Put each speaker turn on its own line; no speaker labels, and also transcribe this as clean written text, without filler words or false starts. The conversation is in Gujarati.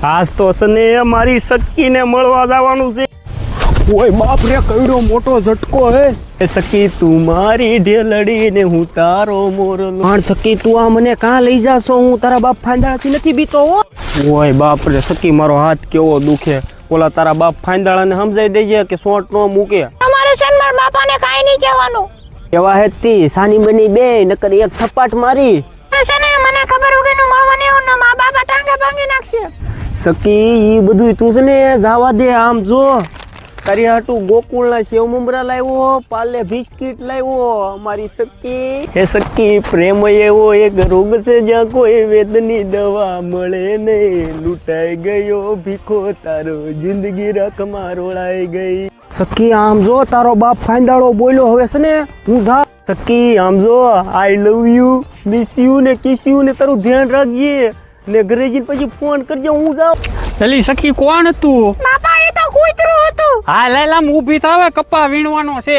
આજ તો સને મારી સખીને મળવા જવાનું છે.
ઓય બાપ રે, કઈડો મોટો ઝટકો હે.
સખી તું મારી ઢેલડી ને હું તારો મોરલો.
પણ સખી તું આ મને કાં લઈ જાશો? હું તારા બાપ ફાંદાળાથી નથી બીતો હો.
ઓય બાપ રે સખી, મારો હાથ કેવો દુખે. ઓલા તારા બાપ ફાંદાળાને સમજાઈ દેજે કે સોટ નો મૂકે.
તમારે છે ને મારા બાપાને કાંઈ નહીં કહેવાનું.
એવા હેતી સાની બની બે નકર એક થપાટ મારી.
છે ને મને ખબર વગરનું મળવા નહીં આવું ને મારા બાપા ટાંગા ભાંગી નાખશે.
સખી ઈ બધું તું છે ને જાવા દે. આમ જો તારી હાટુ ગોકુળના સેવ મમરા લાવ્યો, પાલે બિસ્કિટ લાવ્યો મારી સખી.
હે સખી, પ્રેમ એવો એક રોગ છે જ્યાં કોઈ વેદની દવા મળે નહીં. લૂંટાઈ ગયો ભીખો તારો, જિંદગી રકમાં રોળાઈ ગઈ.
સખી આમ જો તારો બાપ ફાંદાળો બોલ્યો. હવે છે ને હું જા.
સખી આમ જો, આઈ લવ યુ, મિસ યુ ને કિસ યુ ને તારું ધ્યાન રાખજે ને ઘરે જઈને પછી ફોન કરજે. હું જાઉં.
પેલી સખી કોણ હતું?
બાપા એ તો કૂતરું હતું.
હા, લેલામ ઊભી થાવે, કપ્પા વીણવાનો છે.